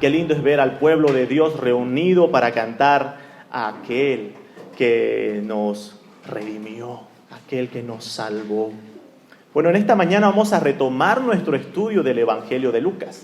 Qué lindo es ver al pueblo de Dios reunido para cantar a aquel que nos redimió, aquel que nos salvó. Bueno, en esta mañana vamos a retomar nuestro estudio del Evangelio de Lucas.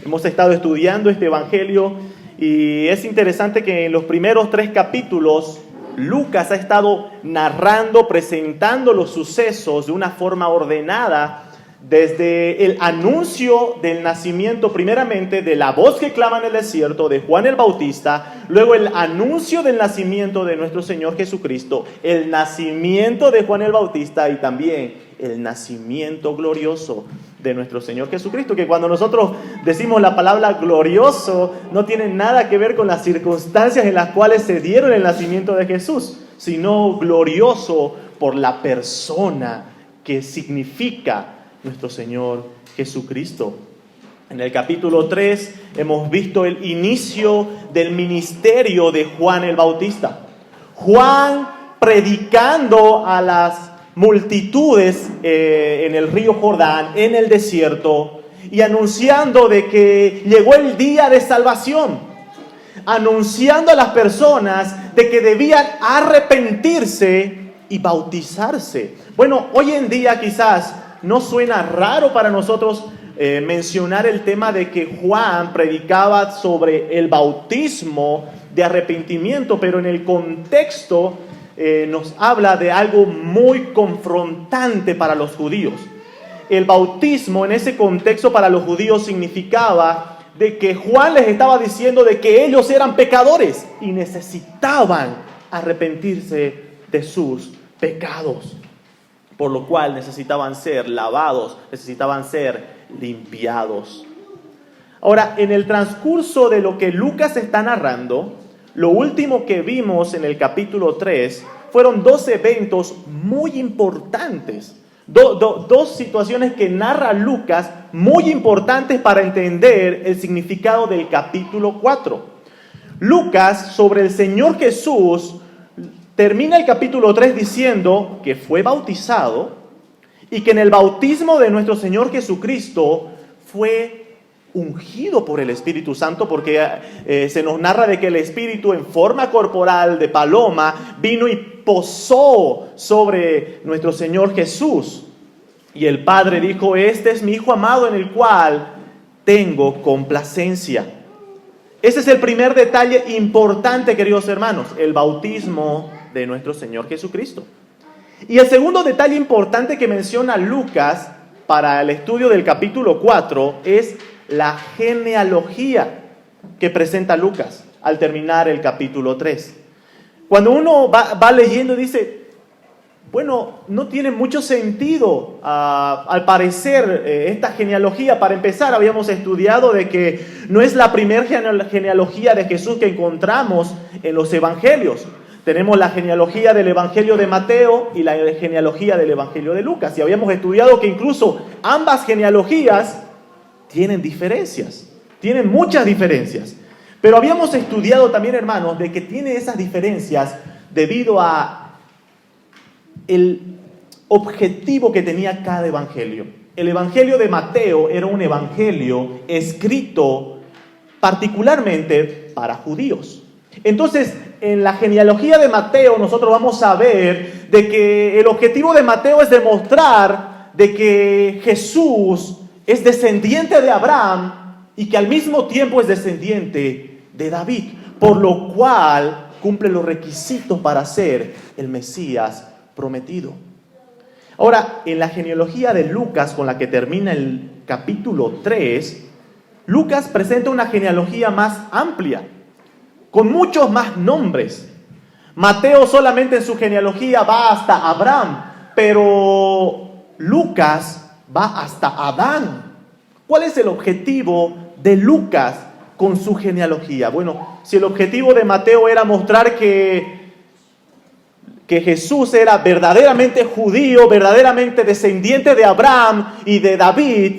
Hemos estado estudiando este Evangelio y es interesante que en los primeros 3 capítulos Lucas ha estado narrando, presentando los sucesos de una forma ordenada, desde el anuncio del nacimiento, primeramente, de la voz que clama en el desierto de Juan el Bautista, luego el anuncio del nacimiento de nuestro Señor Jesucristo, el nacimiento de Juan el Bautista y también el nacimiento glorioso de nuestro Señor Jesucristo, que cuando nosotros decimos la palabra glorioso, no tiene nada que ver con las circunstancias en las cuales se dieron el nacimiento de Jesús, sino glorioso por la persona que significa nuestro Señor Jesucristo. En el capítulo 3 hemos visto el inicio del ministerio de Juan el Bautista. Juan predicando a las multitudes en el río Jordán, en el desierto, y anunciando de que llegó el día de salvación, anunciando a las personas de que debían arrepentirse y bautizarse. Bueno, hoy en día quizás no suena raro para nosotros mencionar el tema de que Juan predicaba sobre el bautismo de arrepentimiento, pero en el contexto nos habla de algo muy confrontante para los judíos. El bautismo en ese contexto para los judíos significaba de que Juan les estaba diciendo de que ellos eran pecadores y necesitaban arrepentirse de sus pecados, por lo cual necesitaban ser lavados, necesitaban ser limpiados. Ahora, en el transcurso de lo que Lucas está narrando, lo último que vimos en el capítulo 3 fueron 2 eventos muy importantes, dos situaciones que narra Lucas muy importantes para entender el significado del capítulo 4. Lucas, sobre el Señor Jesús, termina el capítulo 3 diciendo que fue bautizado y que en el bautismo de nuestro Señor Jesucristo fue ungido por el Espíritu Santo, porque se nos narra de que el Espíritu en forma corporal de paloma vino y posó sobre nuestro Señor Jesús. Y el Padre dijo: este es mi Hijo amado en el cual tengo complacencia. Ese es el primer detalle importante, queridos hermanos, el bautismo de nuestro Señor Jesucristo. Y el segundo detalle importante que menciona Lucas para el estudio del capítulo 4 es la genealogía que presenta Lucas al terminar el capítulo 3. Cuando uno va leyendo dice, bueno, no tiene mucho sentido al parecer esta genealogía. Para empezar, habíamos estudiado de que no es la primera genealogía de Jesús que encontramos en los evangelios. Tenemos la genealogía del Evangelio de Mateo y la genealogía del Evangelio de Lucas. Y habíamos estudiado que incluso ambas genealogías tienen diferencias, tienen muchas diferencias. Pero habíamos estudiado también, hermanos, de que tiene esas diferencias debido a el objetivo que tenía cada evangelio. El Evangelio de Mateo era un evangelio escrito particularmente para judíos. Entonces, en la genealogía de Mateo nosotros vamos a ver de que el objetivo de Mateo es demostrar de que Jesús es descendiente de Abraham y que al mismo tiempo es descendiente de David, por lo cual cumple los requisitos para ser el Mesías prometido. Ahora, en la genealogía de Lucas, con la que termina el capítulo 3, Lucas presenta una genealogía más amplia, con muchos más nombres. Mateo solamente en su genealogía va hasta Abraham, pero Lucas va hasta Adán. ¿Cuál es el objetivo de Lucas con su genealogía? Bueno, si el objetivo de Mateo era mostrar que Jesús era verdaderamente judío, verdaderamente descendiente de Abraham y de David,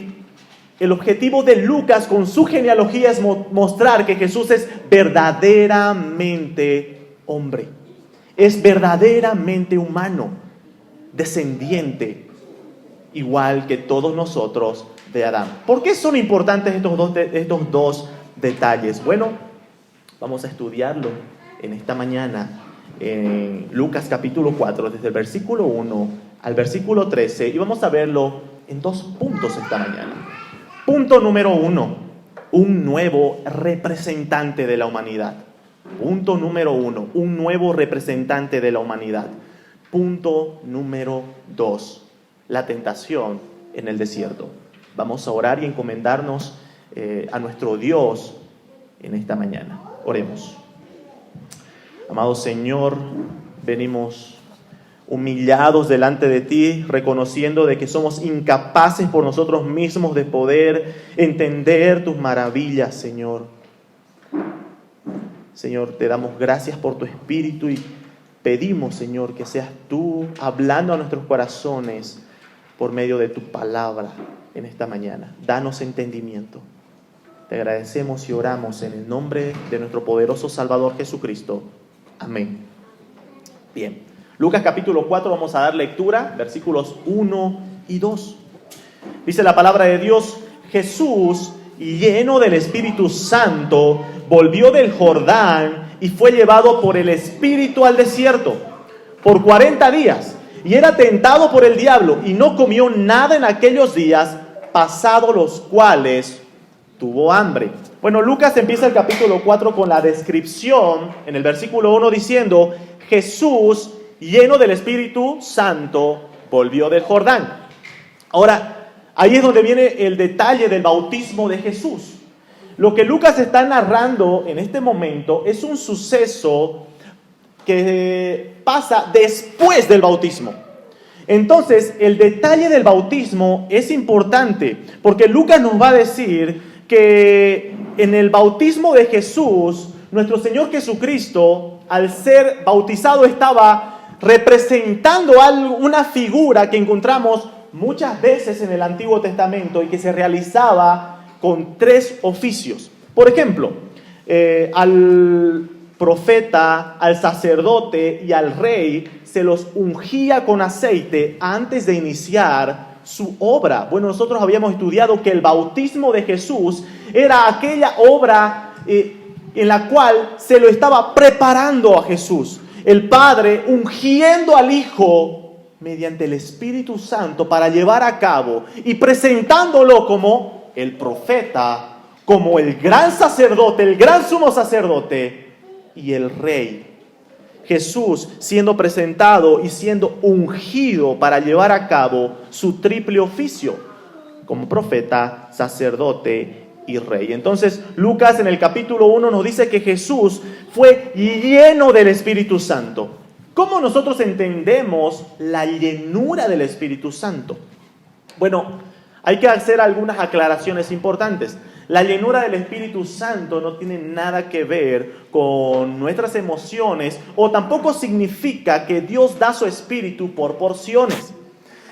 el objetivo de Lucas con su genealogía es mostrar que Jesús es verdaderamente hombre, es verdaderamente humano, descendiente, igual que todos nosotros de Adán. ¿Por qué son importantes estos dos detalles. Bueno, vamos a estudiarlo en esta mañana en Lucas capítulo 4, desde el versículo 1 al versículo 13, y vamos a verlo en 2 puntos esta mañana. Punto número 1, un nuevo representante de la humanidad. Punto número 1, un nuevo representante de la humanidad. Punto número 2, la tentación en el desierto. Vamos a orar y encomendarnos a nuestro Dios en esta mañana. Oremos. Amado Señor, venimos humillados delante de ti, reconociendo de que somos incapaces por nosotros mismos de poder entender tus maravillas, Señor. Señor, te damos gracias por tu Espíritu y pedimos, Señor, que seas tú hablando a nuestros corazones por medio de tu palabra en esta mañana. Danos entendimiento. Te agradecemos y oramos en el nombre de nuestro poderoso Salvador Jesucristo. Amén. Bien, Lucas capítulo 4, vamos a dar lectura, versículos 1 y 2. Dice la palabra de Dios: Jesús, lleno del Espíritu Santo, volvió del Jordán y fue llevado por el Espíritu al desierto por 40 días. Y era tentado por el diablo, y no comió nada en aquellos días, pasados los cuales tuvo hambre. Bueno, Lucas empieza el capítulo 4 con la descripción, en el versículo 1, diciendo: Jesús, lleno del Espíritu Santo, volvió del Jordán. Ahora, ahí es donde viene el detalle del bautismo de Jesús. Lo que Lucas está narrando en este momento es un suceso que pasa después del bautismo. Entonces, el detalle del bautismo es importante, porque Lucas nos va a decir que en el bautismo de Jesús, nuestro Señor Jesucristo, al ser bautizado, estaba representando una figura que encontramos muchas veces en el Antiguo Testamento y que se realizaba con 3 oficios. Por ejemplo, al profeta, al sacerdote y al rey se los ungía con aceite antes de iniciar su obra. Bueno, nosotros habíamos estudiado que el bautismo de Jesús era aquella obra en la cual se lo estaba preparando a Jesús. El Padre ungiendo al Hijo mediante el Espíritu Santo para llevar a cabo y presentándolo como el profeta, como el gran sacerdote, el gran sumo sacerdote y el rey. Jesús siendo presentado y siendo ungido para llevar a cabo su triple oficio como profeta, sacerdote y rey. Entonces Lucas en el capítulo 1 nos dice que Jesús fue lleno del Espíritu Santo. ¿Cómo nosotros entendemos la llenura del Espíritu Santo? Bueno, hay que hacer algunas aclaraciones importantes. La llenura del Espíritu Santo no tiene nada que ver con nuestras emociones, o tampoco significa que Dios da su Espíritu por porciones,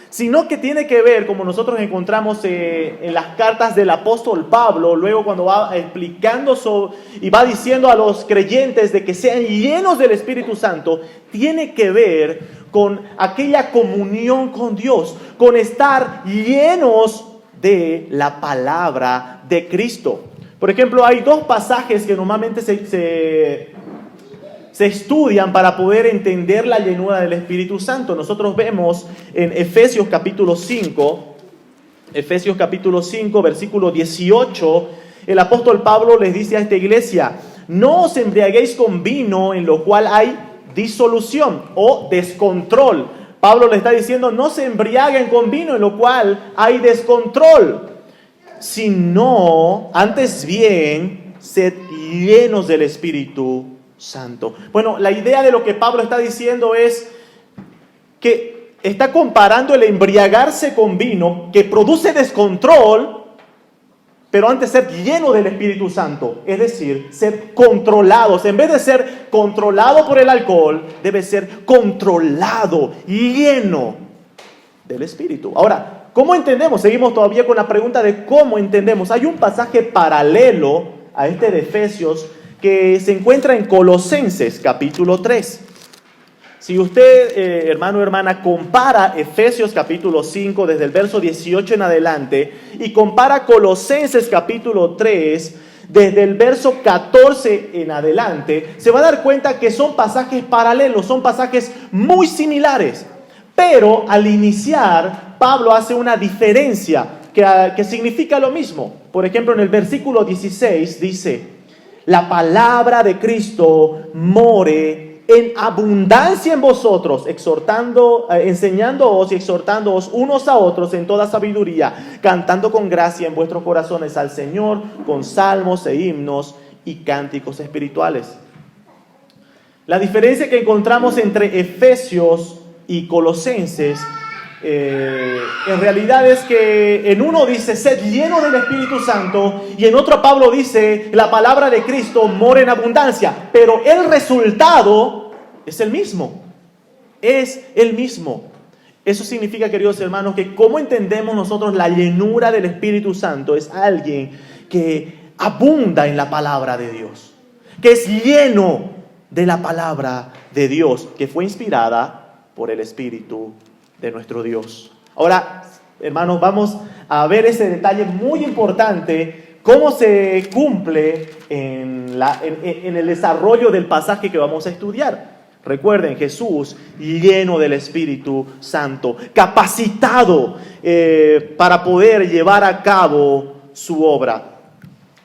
sino que tiene que ver, como nosotros encontramos en las cartas del apóstol Pablo, luego cuando va explicando y va diciendo a los creyentes de que sean llenos del Espíritu Santo, tiene que ver con aquella comunión con Dios, con estar llenos de la palabra de Cristo. Por ejemplo, hay 2 pasajes que normalmente se estudian para poder entender la llenura del Espíritu Santo. Nosotros vemos en Efesios capítulo 5, versículo 18, el apóstol Pablo les dice a esta iglesia: no os embriaguéis con vino, en lo cual hay disolución o descontrol. Pablo le está diciendo: no se embriaguen con vino, en lo cual hay descontrol, sino antes bien sed llenos del Espíritu Santo. Bueno, la idea de lo que Pablo está diciendo es que está comparando el embriagarse con vino, que produce descontrol, pero antes ser lleno del Espíritu Santo, es decir, ser controlados. En vez de ser controlado por el alcohol, debe ser controlado, lleno del Espíritu. Ahora, ¿cómo entendemos? Seguimos todavía con la pregunta de cómo entendemos. Hay un pasaje paralelo a este de Efesios que se encuentra en Colosenses capítulo 3. Si usted, hermano o hermana, compara Efesios capítulo 5 desde el verso 18 en adelante y compara Colosenses capítulo 3, desde el verso 14 en adelante, se va a dar cuenta que son pasajes paralelos, son pasajes muy similares. Pero al iniciar, Pablo hace una diferencia que significa lo mismo. Por ejemplo, en el versículo 16 dice: la palabra de Cristo more en abundancia en vosotros, enseñándoos y exhortándoos unos a otros en toda sabiduría, cantando con gracia en vuestros corazones al Señor, con salmos e himnos y cánticos espirituales. La diferencia que encontramos entre Efesios y Colosenses, en realidad es que en uno dice sed lleno del Espíritu Santo y en otro Pablo dice la palabra de Cristo mora en abundancia, pero el resultado es el mismo, Eso significa, queridos hermanos, que ¿cómo entendemos nosotros la llenura del Espíritu Santo? Es alguien que abunda en la palabra de Dios, que es lleno de la palabra de Dios, que fue inspirada por el Espíritu de nuestro Dios. Ahora, hermanos, vamos a ver ese detalle muy importante, cómo se cumple en el desarrollo del pasaje que vamos a estudiar. Recuerden, Jesús lleno del Espíritu Santo, capacitado para poder llevar a cabo su obra.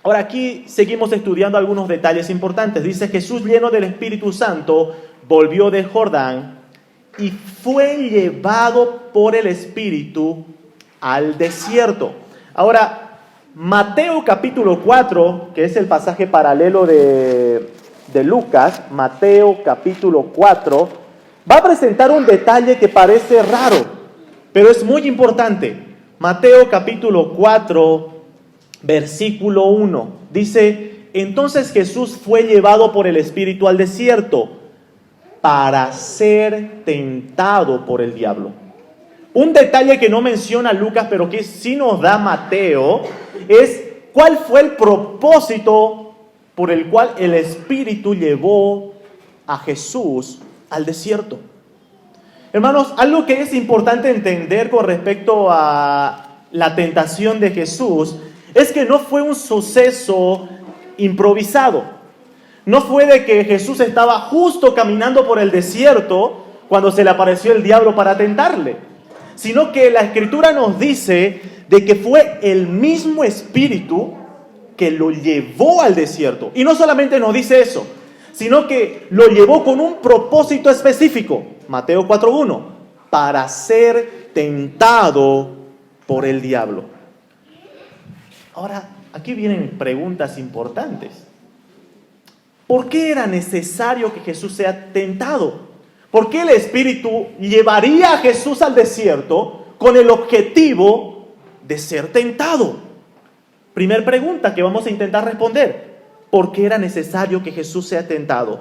Ahora aquí seguimos estudiando algunos detalles importantes. Dice: Jesús lleno del Espíritu Santo volvió del Jordán y fue llevado por el Espíritu al desierto. Ahora, Mateo capítulo 4, que es el pasaje paralelo de Lucas, Mateo capítulo 4, va a presentar un detalle que parece raro, pero es muy importante. Mateo capítulo 4, versículo 1, dice: entonces Jesús fue llevado por el Espíritu al desierto para ser tentado por el diablo. Un detalle que no menciona Lucas, pero que sí nos da Mateo, es cuál fue el propósito por el cual el Espíritu llevó a Jesús al desierto. Hermanos, algo que es importante entender con respecto a la tentación de Jesús es que no fue un suceso improvisado. No fue de que Jesús estaba justo caminando por el desierto cuando se le apareció el diablo para tentarle, sino que la Escritura nos dice de que fue el mismo Espíritu que lo llevó al desierto. Y no solamente nos dice eso, sino que lo llevó con un propósito específico. Mateo 4:1, para ser tentado por el diablo. Ahora, aquí vienen preguntas importantes. ¿Por qué era necesario que Jesús sea tentado? ¿Por qué el Espíritu llevaría a Jesús al desierto con el objetivo de ser tentado? Primer pregunta que vamos a intentar responder: ¿por qué era necesario que Jesús sea tentado?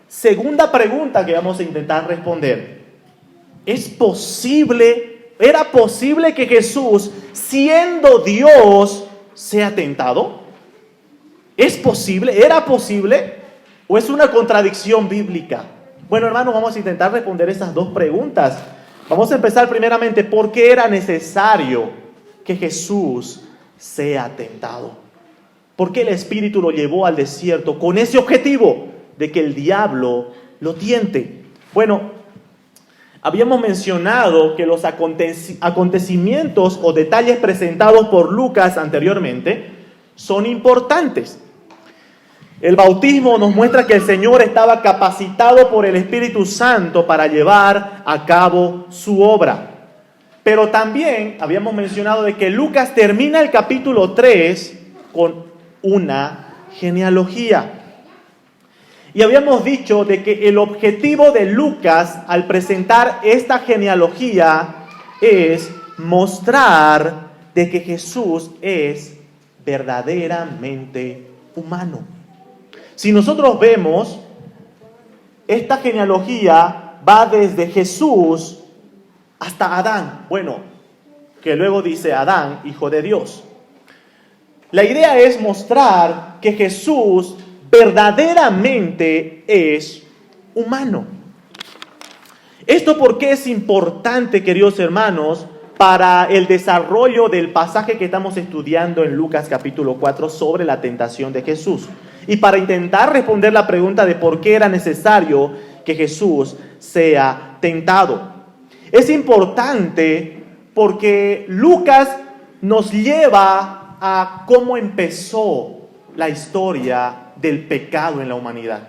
Segunda pregunta que vamos a intentar responder: ¿era posible que Jesús, siendo Dios, sea tentado? ¿Es posible? ¿Era posible? ¿O es una contradicción bíblica? Bueno, hermanos, vamos a intentar responder esas dos preguntas. Vamos a empezar primeramente: ¿por qué era necesario que Jesús sea tentado? ¿Por qué el Espíritu lo llevó al desierto con ese objetivo de que el diablo lo tiente? Bueno, habíamos mencionado que los acontecimientos o detalles presentados por Lucas anteriormente son importantes. El bautismo nos muestra que el Señor estaba capacitado por el Espíritu Santo para llevar a cabo su obra. Pero también habíamos mencionado de que Lucas termina el capítulo 3 con una genealogía. Y habíamos dicho de que el objetivo de Lucas al presentar esta genealogía es mostrar de que Jesús es verdaderamente humano. Si nosotros vemos, esta genealogía va desde Jesús hasta Adán. Bueno, que luego dice Adán, hijo de Dios. La idea es mostrar que Jesús verdaderamente es humano. ¿Esto por qué es importante, queridos hermanos? para el desarrollo del pasaje que estamos estudiando en Lucas capítulo 4 sobre la tentación de Jesús. Y para intentar responder la pregunta de por qué era necesario que Jesús sea tentado. Es importante porque Lucas nos lleva a cómo empezó la historia del pecado en la humanidad.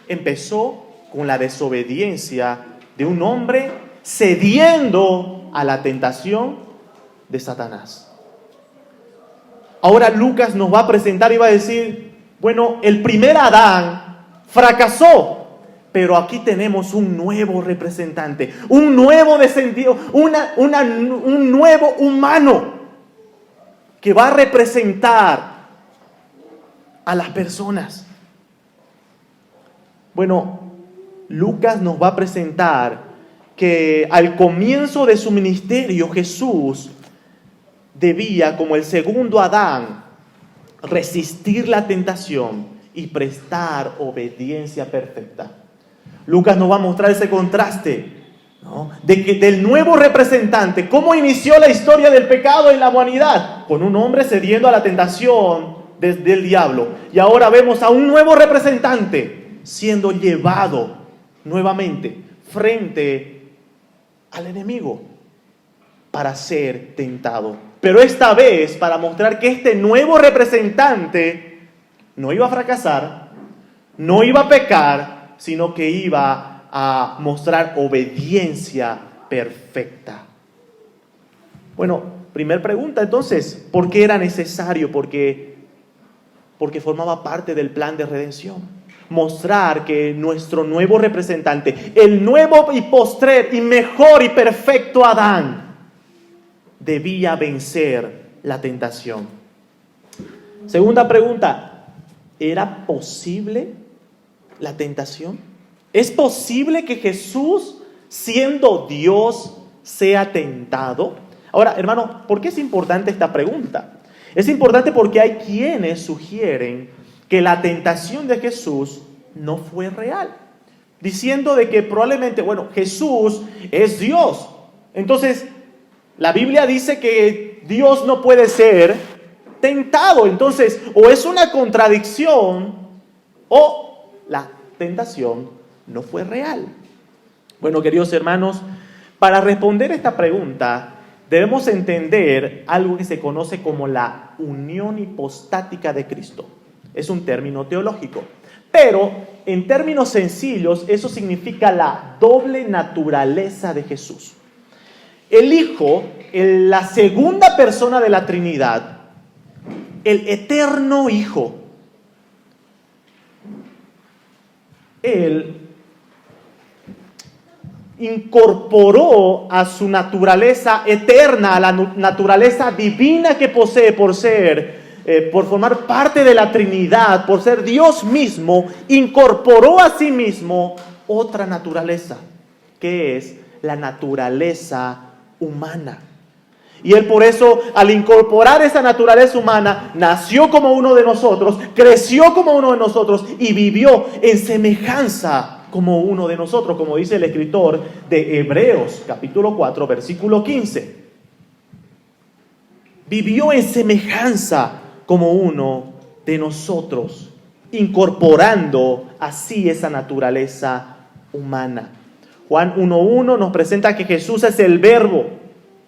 Empezó con la desobediencia de un hombre cediendo a la tentación de Satanás. Ahora Lucas nos va a presentar y va a decir, bueno, el primer Adán fracasó, pero aquí tenemos un nuevo representante, un nuevo descendido, un nuevo humano que va a representar a las personas. Bueno, Lucas nos va a presentar que al comienzo de su ministerio Jesús debía, como el segundo Adán, resistir la tentación y prestar obediencia perfecta. Lucas nos va a mostrar ese contraste, ¿no? Del nuevo representante, cómo inició la historia del pecado en la humanidad, con un hombre cediendo a la tentación del diablo. Y ahora vemos a un nuevo representante siendo llevado nuevamente frente al enemigo para ser tentado. Pero esta vez para mostrar que este nuevo representante no iba a fracasar, no iba a pecar, sino que iba a mostrar obediencia perfecta. Bueno, primer pregunta entonces, ¿por qué era necesario? Porque formaba parte del plan de redención. Mostrar que nuestro nuevo representante, el nuevo y postrer y mejor y perfecto Adán, debía vencer la tentación. Segunda pregunta, ¿era posible la tentación? ¿Es posible que Jesús, siendo Dios, sea tentado? Ahora, hermano, ¿por qué es importante esta pregunta? Es importante porque hay quienes sugieren que la tentación de Jesús no fue real, diciendo de que probablemente, Jesús es Dios. Entonces, la Biblia dice que Dios no puede ser tentado. Entonces, o es una contradicción o la tentación no fue real. Bueno, queridos hermanos, para responder esta pregunta debemos entender algo que se conoce como la unión hipostática de Cristo. Es un término teológico, pero en términos sencillos eso significa la doble naturaleza de Jesús. El Hijo, la segunda persona de la Trinidad, el eterno Hijo, Él incorporó a su naturaleza eterna, a la naturaleza divina que posee por formar parte de la Trinidad, por ser Dios mismo, incorporó a sí mismo otra naturaleza, que es la naturaleza humana. Y Él por eso, al incorporar esa naturaleza humana, nació como uno de nosotros, creció como uno de nosotros y vivió en semejanza como uno de nosotros, como dice el escritor de Hebreos, capítulo 4, versículo 15. Vivió en semejanza como uno de nosotros, incorporando así esa naturaleza humana. Juan 1:1 nos presenta que Jesús es el Verbo,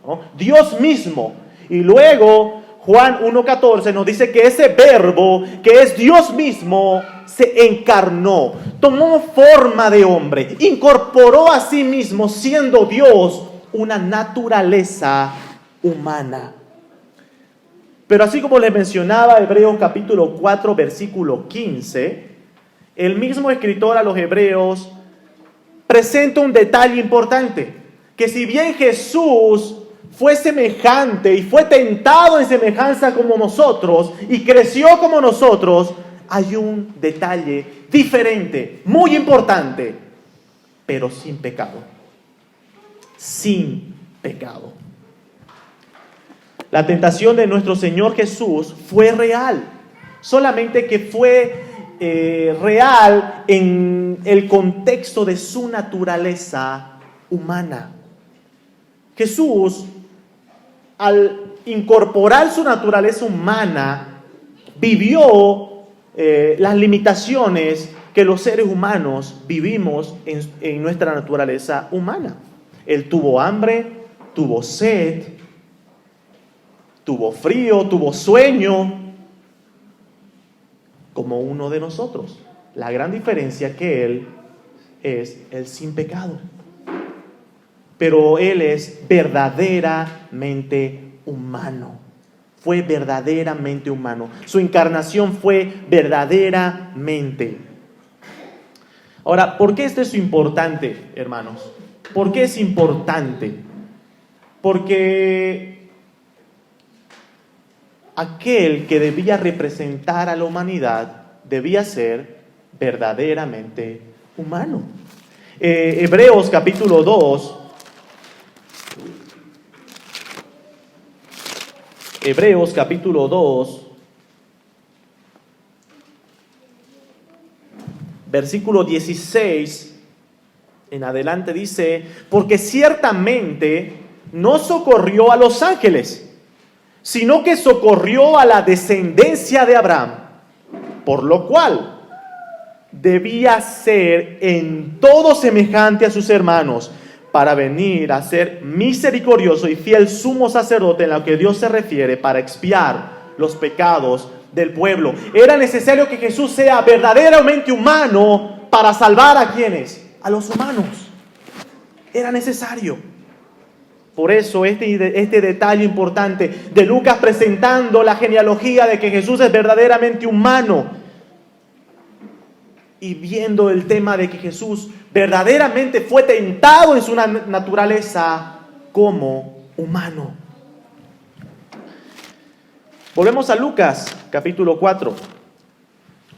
¿no? Dios mismo. Y luego Juan 1:14 nos dice que ese Verbo, que es Dios mismo, se encarnó, tomó forma de hombre, incorporó a sí mismo, siendo Dios, una naturaleza humana. Pero así como les mencionaba Hebreos capítulo 4, versículo 15, el mismo escritor a los Hebreos presenta un detalle importante, que si bien Jesús fue semejante y fue tentado en semejanza como nosotros y creció como nosotros, hay un detalle diferente, muy importante, pero sin pecado. Sin pecado. La tentación de nuestro Señor Jesús fue real, solamente que fue real en el contexto de su naturaleza humana. Jesús al incorporar su naturaleza humana, vivió las limitaciones que los seres humanos vivimos en nuestra naturaleza humana. Él tuvo hambre, tuvo sed, tuvo frío, tuvo sueño, como uno de nosotros. La gran diferencia que Él es el sin pecado. Pero Él es verdaderamente humano. Fue verdaderamente humano. Su encarnación fue verdaderamente. Ahora, ¿por qué esto es importante, hermanos? ¿Por qué es importante? Porque aquel que debía representar a la humanidad debía ser verdaderamente humano. Hebreos capítulo 2. Hebreos capítulo 2, versículo 16 en adelante dice: porque ciertamente no socorrió a los ángeles, sino que socorrió a la descendencia de Abraham, por lo cual debía ser en todo semejante a sus hermanos, para venir a ser misericordioso y fiel sumo sacerdote en lo que Dios se refiere, para expiar los pecados del pueblo. Era necesario que Jesús sea verdaderamente humano para salvar a quienes, a los humanos. Era necesario. Por eso este detalle importante de Lucas presentando la genealogía de que Jesús es verdaderamente humano, y viendo el tema de que Jesús verdaderamente fue tentado en su naturaleza como humano. Volvemos a Lucas capítulo 4.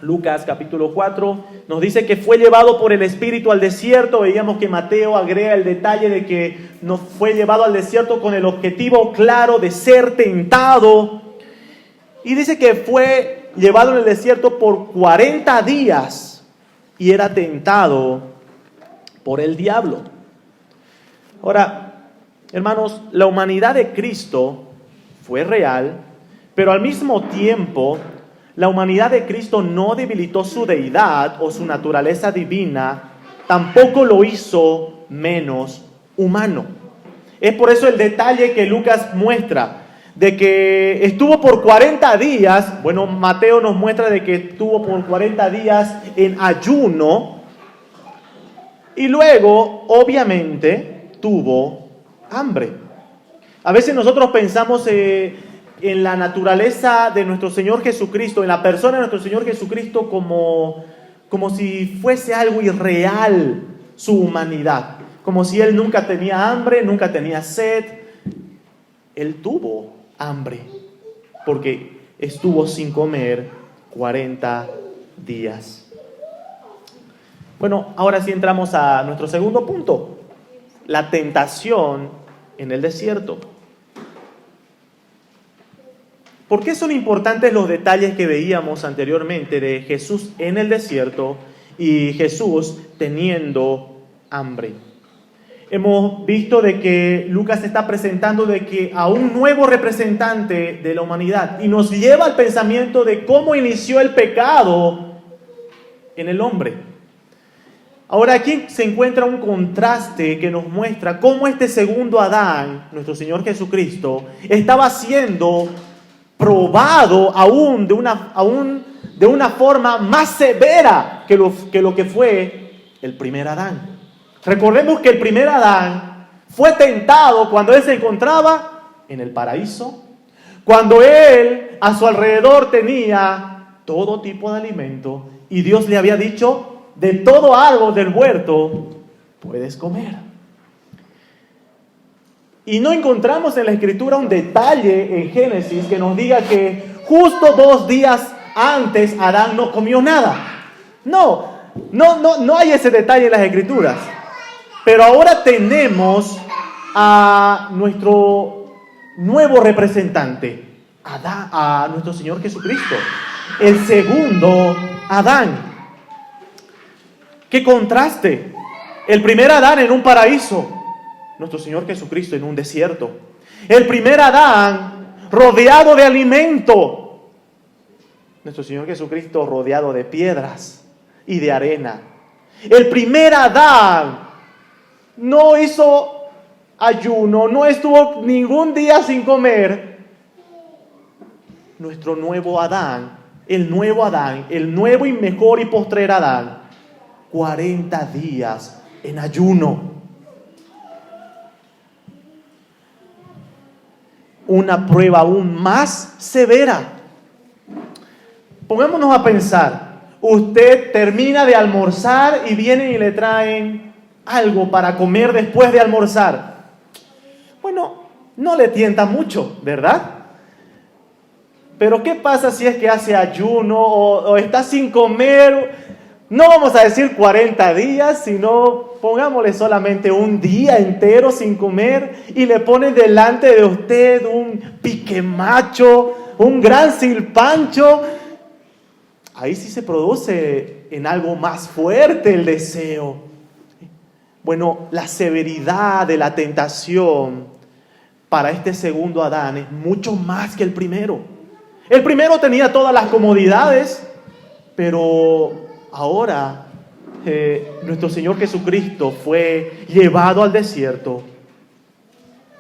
Lucas capítulo 4 nos dice que fue llevado por el Espíritu al desierto. Veíamos que Mateo agrega el detalle de que no fue llevado al desierto con el objetivo claro de ser tentado. Y dice que fue llevado en el desierto por 40 días. Y era tentado por el diablo. Ahora, hermanos, la humanidad de Cristo fue real, pero al mismo tiempo, la humanidad de Cristo no debilitó su deidad o su naturaleza divina, tampoco lo hizo menos humano. Es por eso el detalle que Lucas muestra, de que estuvo por 40 días, bueno, Mateo nos muestra de que estuvo por 40 días en ayuno, y luego, obviamente, tuvo hambre. A veces nosotros pensamos en la naturaleza de nuestro Señor Jesucristo, en la persona de nuestro Señor Jesucristo como si fuese algo irreal su humanidad, como si Él nunca tenía hambre, nunca tenía sed. Él tuvo hambre, porque estuvo sin comer 40 días. Bueno, ahora sí entramos a nuestro segundo punto, la tentación en el desierto. ¿Por qué son importantes los detalles que veíamos anteriormente de Jesús en el desierto y Jesús teniendo hambre? Hemos visto de que Lucas está presentando de que a un nuevo representante de la humanidad, y nos lleva al pensamiento de cómo inició el pecado en el hombre. Ahora aquí se encuentra un contraste que nos muestra cómo este segundo Adán, nuestro Señor Jesucristo, estaba siendo probado aún de una forma más severa que lo que fue el primer Adán. Recordemos que el primer Adán fue tentado cuando él se encontraba en el paraíso, cuando él a su alrededor tenía todo tipo de alimento y Dios le había dicho: de todo árbol del huerto puedes comer. Y no encontramos en la Escritura un detalle en Génesis que nos diga que justo 2 días antes Adán no comió nada. No hay ese detalle en las Escrituras. Pero ahora tenemos a nuestro nuevo representante, a nuestro Señor Jesucristo, el segundo Adán. ¡Qué contraste! El primer Adán en un paraíso, nuestro Señor Jesucristo en un desierto. El primer Adán rodeado de alimento. Nuestro Señor Jesucristo rodeado de piedras y de arena. El primer Adán no hizo ayuno, no estuvo ningún día sin comer. Nuestro nuevo Adán, el nuevo y mejor y postrer Adán, 40 días en ayuno. Una prueba aún más severa. Pongámonos a pensar. Usted termina de almorzar y vienen y le traen algo para comer después de almorzar. Bueno, no le tienta mucho, ¿verdad? Pero ¿qué pasa si es que hace ayuno o está sin comer? No vamos a decir 40 días, sino pongámosle solamente un día entero sin comer y le ponen delante de usted un piquemacho, un gran silpancho. Ahí sí se produce en algo más fuerte el deseo. Bueno, la severidad de la tentación para este segundo Adán es mucho más que el primero. El primero tenía todas las comodidades, pero ahora nuestro Señor Jesucristo fue llevado al desierto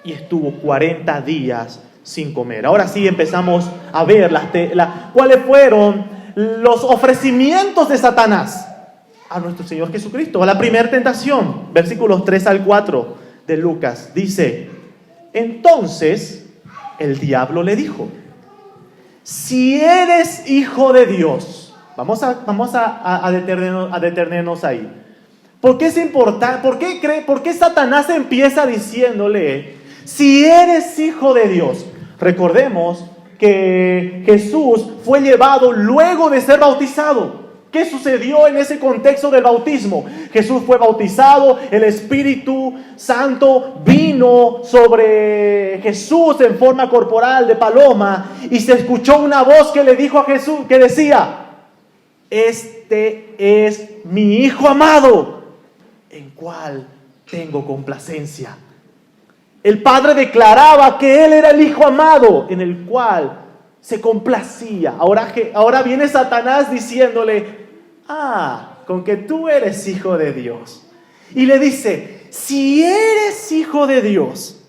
y estuvo 40 días sin comer. Ahora sí empezamos a ver cuáles fueron los ofrecimientos de Satanás a nuestro Señor Jesucristo. A la primera tentación, versículos 3 al 4 de Lucas, dice: entonces el diablo le dijo: si eres hijo de Dios. Vamos a detenernos ahí. ¿Por qué es importante? ¿Por qué Satanás empieza diciéndole: si eres hijo de Dios? Recordemos que Jesús fue llevado luego de ser bautizado. ¿Qué sucedió en ese contexto del bautismo? Jesús fue bautizado, el Espíritu Santo vino sobre Jesús en forma corporal de paloma y se escuchó una voz que le dijo a Jesús, que decía: este es mi Hijo amado, en cual tengo complacencia. El Padre declaraba que Él era el Hijo amado, en el cual se complacía. Ahora viene Satanás diciéndole: con que tú eres hijo de Dios. Y le dice: si eres hijo de Dios,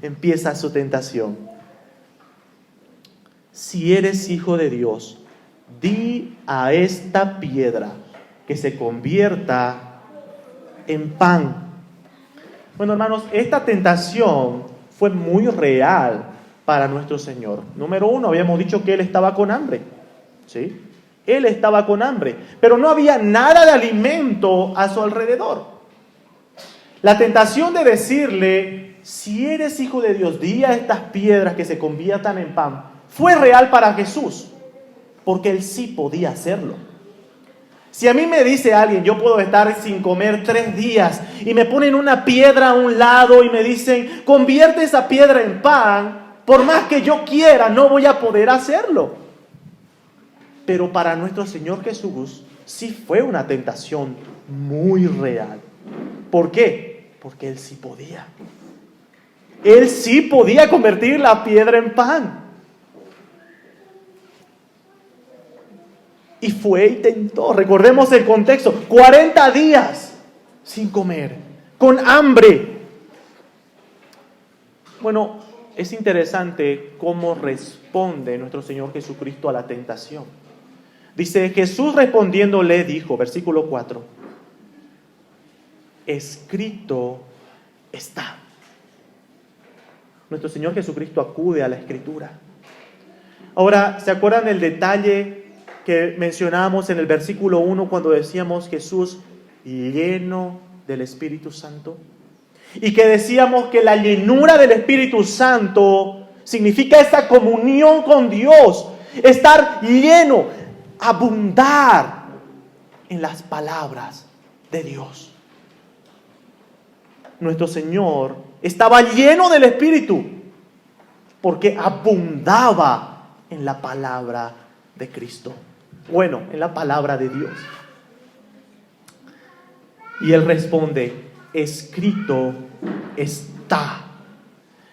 empieza su tentación. Si eres hijo de Dios, di a esta piedra que se convierta en pan. Bueno, hermanos, esta tentación fue muy real para nuestro Señor. Número uno, habíamos dicho que Él estaba con hambre. ¿Sí? Él estaba con hambre, pero no había nada de alimento a su alrededor. La tentación de decirle: si eres hijo de Dios, di a estas piedras que se conviertan en pan, fue real para Jesús, porque Él sí podía hacerlo. Si a mí me dice alguien: yo puedo estar sin comer 3 días, y me ponen una piedra a un lado y me dicen: convierte esa piedra en pan, por más que yo quiera, no voy a poder hacerlo. Pero para nuestro Señor Jesús sí fue una tentación muy real. ¿Por qué? Porque Él sí podía. Él sí podía convertir la piedra en pan. Y fue y tentó. Recordemos el contexto: 40 días sin comer, con hambre. Bueno, es interesante cómo responde nuestro Señor Jesucristo a la tentación. Dice: Jesús respondiéndole dijo, versículo 4, escrito está. Nuestro Señor Jesucristo acude a la Escritura. Ahora, ¿se acuerdan del detalle que mencionábamos en el versículo 1 cuando decíamos Jesús lleno del Espíritu Santo? Y que decíamos que la llenura del Espíritu Santo significa esa comunión con Dios, estar lleno, abundar en las palabras de Dios. Nuestro Señor estaba lleno del Espíritu porque abundaba en la palabra de Cristo. Bueno, en la palabra de Dios. Y Él responde: escrito está.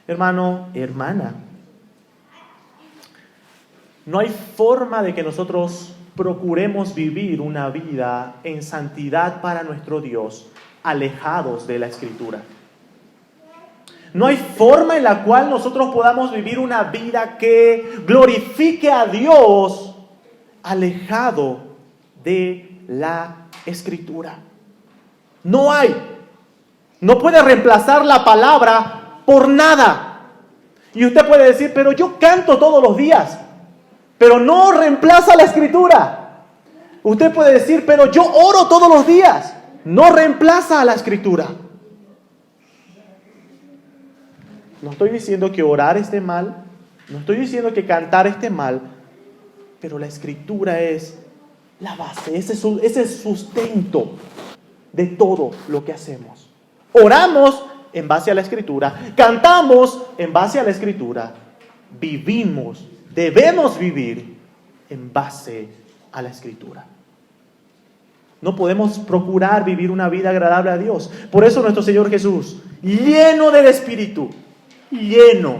Hermano, hermana, no hay forma de que nosotros procuremos vivir una vida en santidad para nuestro Dios, alejados de la Escritura. No hay forma en la cual nosotros podamos vivir una vida que glorifique a Dios, alejado de la Escritura. No hay. No puede reemplazar la palabra por nada. Y usted puede decir, pero yo canto todos los días. Pero no reemplaza la Escritura. Usted puede decir, pero yo oro todos los días. No reemplaza a la Escritura. No estoy diciendo que orar esté mal. No estoy diciendo que cantar esté mal. Pero la Escritura es la base. Ese es el sustento de todo lo que hacemos. Oramos en base a la Escritura. Cantamos en base a la Escritura. Vivimos. Debemos vivir en base a la Escritura. No podemos procurar vivir una vida agradable a Dios. Por eso nuestro Señor Jesús, lleno del Espíritu, lleno,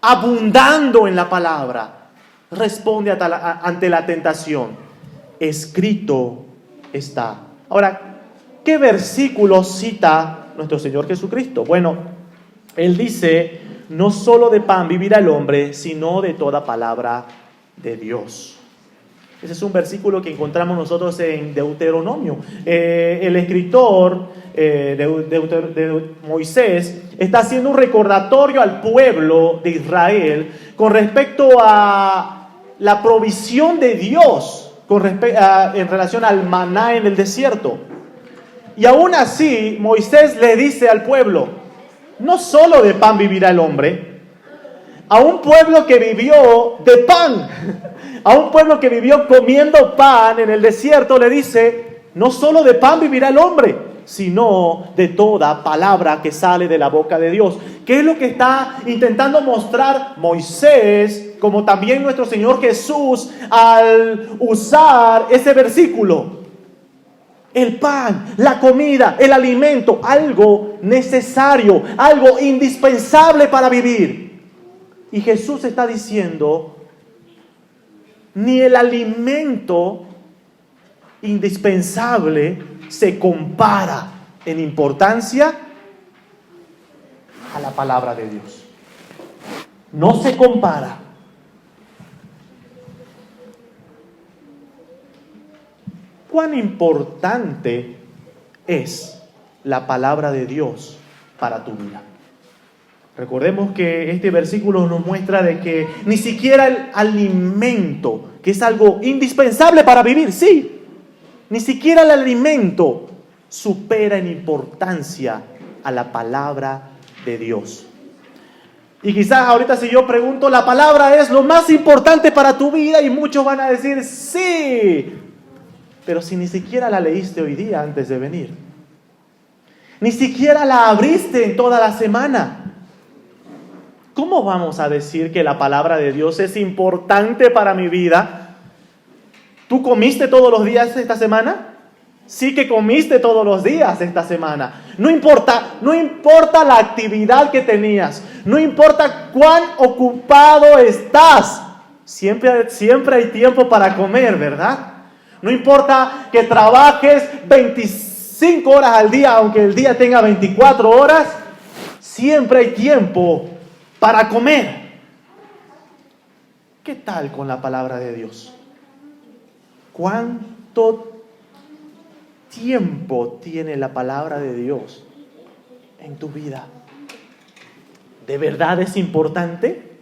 abundando en la palabra, responde ante la tentación. Escrito está. Ahora, ¿qué versículo cita nuestro Señor Jesucristo? Bueno, Él dice, no solo de pan vivirá el hombre, sino de toda palabra de Dios. Ese es un versículo que encontramos nosotros en Deuteronomio. El escritor de Moisés está haciendo un recordatorio al pueblo de Israel con respecto a la provisión de Dios en relación al maná en el desierto. Y aún así, Moisés le dice al pueblo, no solo de pan vivirá el hombre, a un pueblo que vivió de pan, a un pueblo que vivió comiendo pan en el desierto, le dice, no solo de pan vivirá el hombre, sino de toda palabra que sale de la boca de Dios. ¿Qué es lo que está intentando mostrar Moisés, como también nuestro Señor Jesús, al usar ese versículo? El pan, la comida, el alimento, algo necesario, algo indispensable para vivir. Y Jesús está diciendo, ni el alimento indispensable se compara en importancia a la palabra de Dios. No se compara. ¿Cuán importante es la palabra de Dios para tu vida? Recordemos que este versículo nos muestra de que ni siquiera el alimento, que es algo indispensable para vivir, sí, ni siquiera el alimento supera en importancia a la palabra de Dios. Y quizás ahorita si yo pregunto, ¿la palabra es lo más importante para tu vida? Y muchos van a decir, sí. Pero si ni siquiera la leíste hoy día antes de venir, ni siquiera la abriste en toda la semana, ¿cómo vamos a decir que la palabra de Dios es importante para mi vida? ¿Tú comiste todos los días esta semana? Sí que comiste todos los días esta semana. No importa la actividad que tenías, no importa cuán ocupado estás, siempre hay tiempo para comer, ¿verdad? No importa que trabajes 25 horas al día, aunque el día tenga 24 horas, siempre hay tiempo para comer. ¿Qué tal con la palabra de Dios? ¿Cuánto tiempo tiene la palabra de Dios en tu vida? ¿De verdad es importante?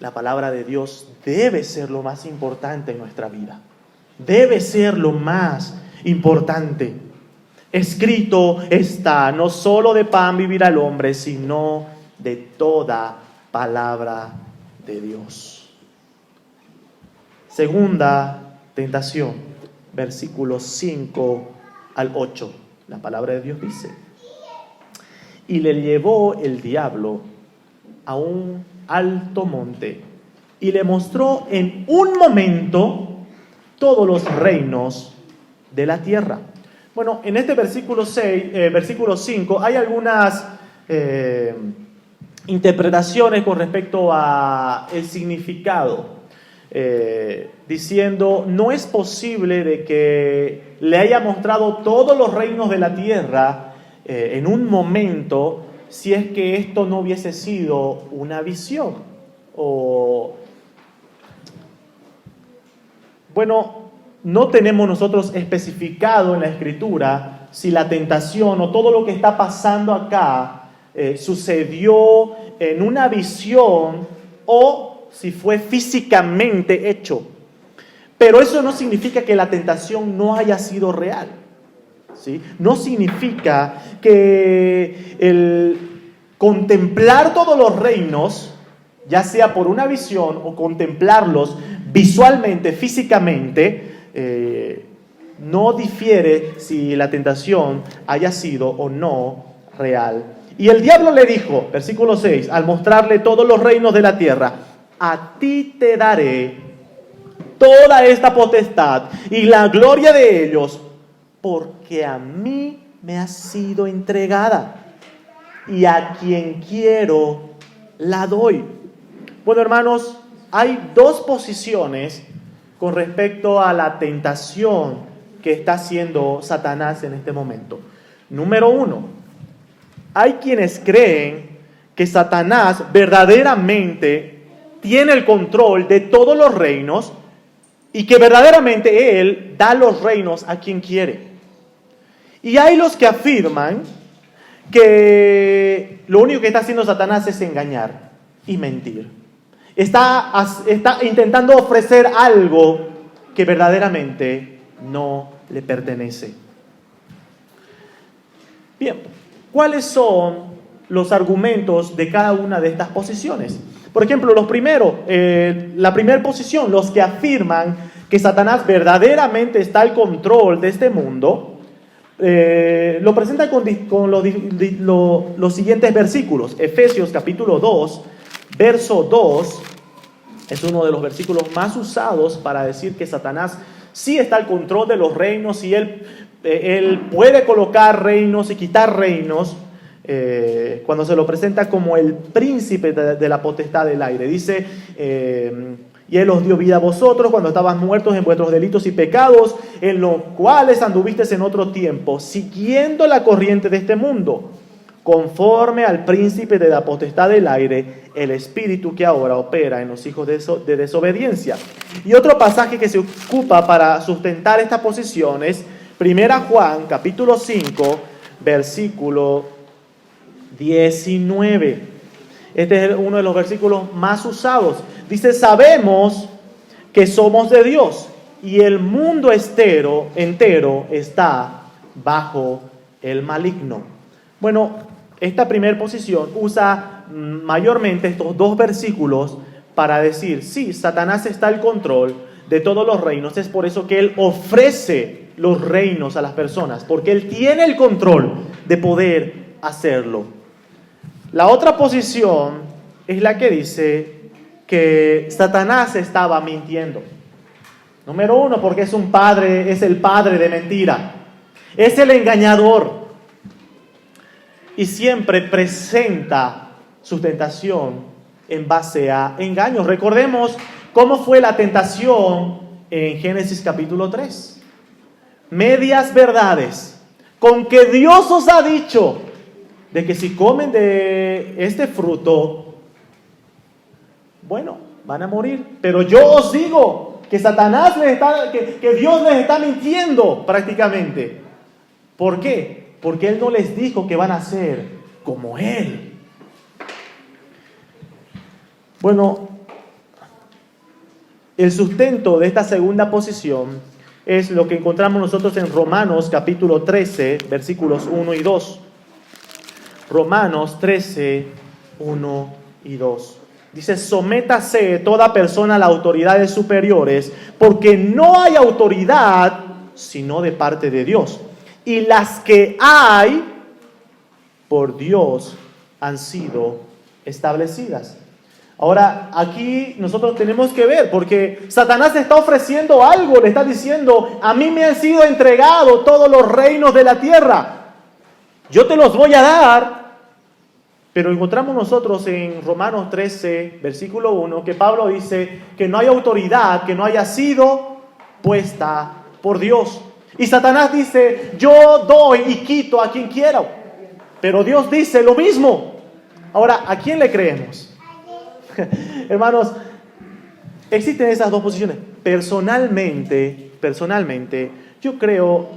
La palabra de Dios debe ser lo más importante en nuestra vida. Debe ser lo más importante. Escrito está, no solo de pan vivirá el hombre, sino de toda palabra de Dios. Segunda tentación, versículos 5 al 8. La palabra de Dios dice: y le llevó el diablo a un alto monte y le mostró en un momento todos los reinos de la tierra. Bueno, en este versículo 5 hay algunas interpretaciones con respecto a el significado, diciendo, no es posible de que le haya mostrado todos los reinos de la tierra en un momento, si es que esto no hubiese sido una visión. Bueno, no tenemos nosotros especificado en la Escritura si la tentación o todo lo que está pasando acá sucedió en una visión o si fue físicamente hecho. Pero eso no significa que la tentación no haya sido real, ¿sí? No significa que el contemplar todos los reinos, ya sea por una visión o contemplarlos visualmente, físicamente, no difiere si la tentación haya sido o no real. Y el diablo le dijo, versículo 6, al mostrarle todos los reinos de la tierra, a ti te daré toda esta potestad y la gloria de ellos, porque a mí me ha sido entregada y a quien quiero la doy. Bueno, hermanos, hay dos posiciones con respecto a la tentación que está haciendo Satanás en este momento. Número 1, hay quienes creen que Satanás verdaderamente tiene el control de todos los reinos y que verdaderamente él da los reinos a quien quiere. Y hay los que afirman que lo único que está haciendo Satanás es engañar y mentir. Está intentando ofrecer algo que verdaderamente no le pertenece. Bien, ¿cuáles son los argumentos de cada una de estas posiciones? Por ejemplo, la primera posición, los que afirman que Satanás verdaderamente está al control de este mundo, lo presentan con los siguientes versículos. Efesios capítulo 2, verso 2, es uno de los versículos más usados para decir que Satanás sí está al control de los reinos y él puede colocar reinos y quitar reinos. Cuando se lo presenta como el príncipe de la potestad del aire, dice, y él os dio vida a vosotros cuando estabas muertos en vuestros delitos y pecados, en los cuales anduvisteis en otro tiempo, siguiendo la corriente de este mundo, conforme al príncipe de la potestad del aire, el espíritu que ahora opera en los hijos de desobediencia. Y otro pasaje que se ocupa para sustentar esta posición es 1 Juan capítulo 5, versículo 19. Este es uno de los versículos más usados. Dice, sabemos que somos de Dios y el mundo entero está bajo el maligno. Bueno, esta primera posición usa mayormente estos dos versículos para decir, sí, Satanás está al control de todos los reinos. Es por eso que él ofrece los reinos a las personas, porque él tiene el control de poder hacerlo. La otra posición es la que dice que Satanás estaba mintiendo. Número 1, porque es el padre de mentira. Es el engañador. Y siempre presenta su tentación en base a engaños. Recordemos cómo fue la tentación en Génesis capítulo 3. Medias verdades. Con que Dios os ha dicho de que si comen de este fruto, bueno, van a morir. Pero yo os digo que que Dios les está mintiendo prácticamente. ¿Por qué? Porque Él no les dijo que van a ser como Él. Bueno, el sustento de esta segunda posición es lo que encontramos nosotros en Romanos capítulo 13, versículos 1 y 2. Romanos 13, 1 y 2. Dice, sométase toda persona a las autoridades superiores, porque no hay autoridad sino de parte de Dios. Y las que hay por Dios han sido establecidas. Ahora, aquí nosotros tenemos que ver, porque Satanás está ofreciendo algo, le está diciendo, a mí me han sido entregados todos los reinos de la tierra, yo te los voy a dar. Pero encontramos nosotros en Romanos 13, versículo 1, que Pablo dice que no hay autoridad que no haya sido puesta por Dios. Y Satanás dice, yo doy y quito a quien quiero. Pero Dios dice lo mismo. Ahora, ¿a quién le creemos? Hermanos, existen esas dos posiciones. Personalmente, yo creo,